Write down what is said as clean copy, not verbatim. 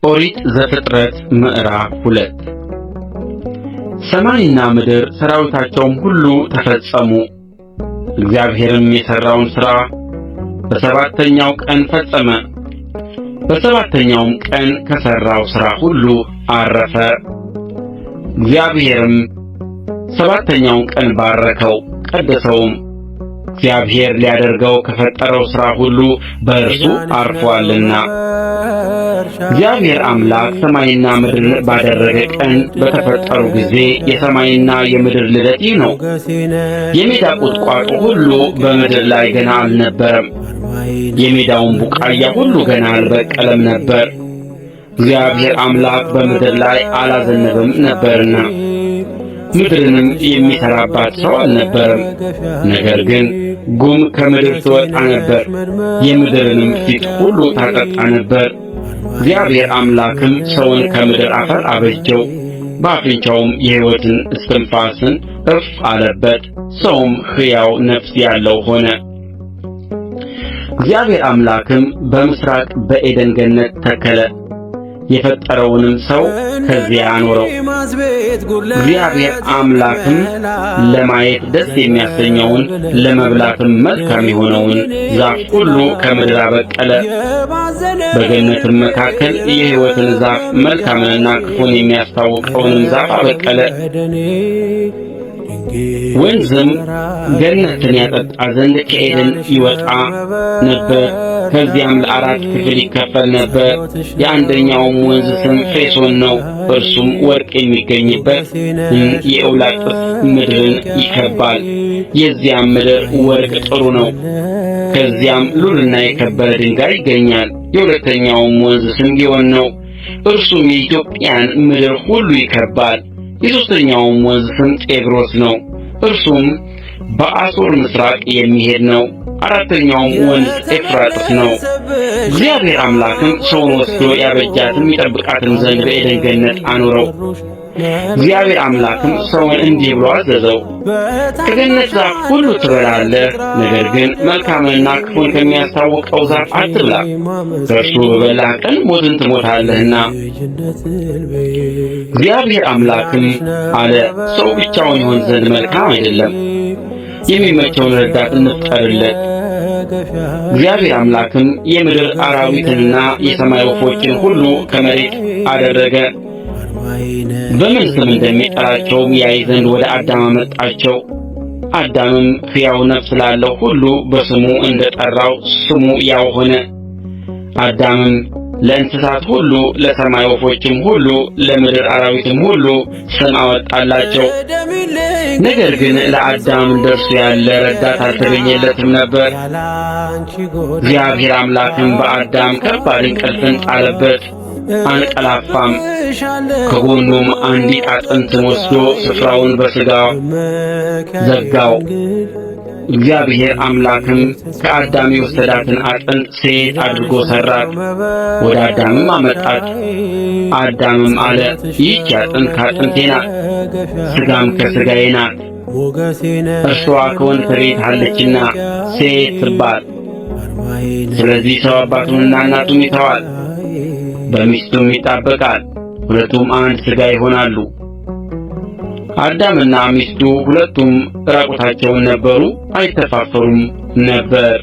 ኦሪት ዘፍጥረት ምዕራፍ 2 ሰማይና ምድር ሠራዊታቸውም ሁሉ ተፈጸሙ። እግዚአብሔርም የሠራውን ሥራ በሰባተኛው ቀን ፈጸመ። በሰባተኛውም ቀን ከሠራው ሥራ ሁሉ ዐረፈ። እግዚአብሔርም ሰባተኛውን ቀን ባረከው፣ ቀደሰውም። እግዚአብሔር ሊያደርገው ከፈጠረው ሥራ ሁሉ በእርሱ ዐርፎአልና። እግዚአብሔር አምላክ ሰማይና ምድር ባደረገ ቀን በተፈጠሩ ጊዜ የሰማይና የምድር ልደት ይህ ነው። የሜዳ ቁጥቋጦ ሁሉ በምድር ላይ ገና አልነበረም፣ የሜዳውን ቡቃያ ሁሉ ገና አልበቀለም ነበር። እግዚአብሔር አምላክ በምድር ላይ አላዘነበም ነበርና ምድርንም የሚሠራባት ሰው አልነበረም። ነገር ግን ጉም ከምድር ትወጣ ነበር፣ የምድርንም ፊት ሁሉ ታጠጣ ነበር። እግዚአብሔር አምላክም ሰውን ከምድር አፈር አበጀው፣ በአፍንጫውም የሕይወትን እስትንፋስን እፍ አለበት፣ ሰውም ሕያው ነፍስ ያለው ሆነ። እግዚአብሔር አምላክም በምሥራቅ በዔድን ገነት ተከለ፣ የፈጠረውንም ሰው ከዚያ አኖረው። እግዚአብሔር አምላክም ለማየት ደስ የሚያሰኘውን ለመብላትም መልካም የሆነውን ዛፍ ሁሉ ከምድር አበቀለ። በገነትም መካከል የሕይወትን ዛፍ መልካምንና ክፉን የሚያስታውቀውንም ዛፍ አበቀለ። ወንዝም ገነትን ያጠጣ ዘንድ ከዔድን ይወጣ ነበር። ከዚያም ለአራት ክፍል ይከፈል ነበር። የአንደኛውም ወንዝ ስም ፌሶን ነው። እርሱም ወርቅ የሚገኝበት የኤውላጥስ ምድርን ይከብባል። የዚያም ምድር ወርቅ ጥሩ ነው። ከዚያም ሉልና የከበረ ድንጋይ ይገኛል። የሁለተኛውም ወንዝ ስም ግዮን ነው። እርሱም የኢትዮጵያን ምድር ሁሉ ይከብባል። የሦስተኛውም ወንዝ ስም ጤግሮስ ነው። እርሱም በአሦር ምሥራቅ የሚሄድ ነው። አራተኛውም ወንዝ ኤፍራጥስ ነው። እግዚአብሔር አምላክም ሰውን ወስዶ ያበጃትም ይጠብቃትም ዘንድ በዔድን ገነት አኖረው። እግዚአብሔር አምላክም ሰውን እንዲህ ብሎ አዘዘው፣ ከገነት ዛፍ ሁሉ ትበላለህ፣ ነገር ግን መልካምንና ክፉን ከሚያስታውቀው ዛፍ አትብላ፣ ከእርሱ በበላህ ቀን ሞትን ትሞታለህና። እግዚአብሔር አምላክም አለ፣ ሰው ብቻውን ይሆን ዘንድ መልካም አይደለም፣ የሚመቸውን ረዳት እንፍጠርለት። እግዚአብሔር አምላክም የምድር አራዊትንና የሰማይ ወፎችን ሁሉ ከመሬት አደረገ፣ በምን ስም እንደሚጠራቸውም ያይ ዘንድ ወደ አዳም አመጣቸው። አዳምም ሕያው ነፍስ ላለው ሁሉ በስሙ እንደ ጠራው ስሙ ያው ሆነ። አዳምም ለእንስሳት ሁሉ፣ ለሰማይ ወፎችም ሁሉ፣ ለምድር አራዊትም ሁሉ ስም አወጣላቸው። ነገር ግን ለአዳም እንደርሱ ያለ ረዳት አልተገኘለትም ነበር። እግዚአብሔር አምላክም በአዳም ከባድ እንቅልፍን ጣለበት፣ አንቀላፋም። ከጎኑም አንዲት አጥንትን ወስዶ ስፍራውን በሥጋው ዘጋው። እግዚአብሔር አምላክም ከአዳም የወሰዳትን አጥንት ሴት አድርጎ ሠራት፣ ወደ አዳምም አመጣት። አዳምም አለ፣ ይህች አጥንት ከአጥንቴ ናት፣ ሥጋም ከሥጋዬ ናት። እርስዋ ከወንፈሬ ታለችና ሴት ትባል። ስለዚህ ሰው አባቱንና እናቱን ይተዋል፣ በሚስቱም ይጣበቃል፣ ሁለቱም አንድ ሥጋ ይሆናሉ። አዳምና ሚስቱ ሁለቱም ራቁታቸውን ነበሩ፣ አይተፋፈሩም ነበር።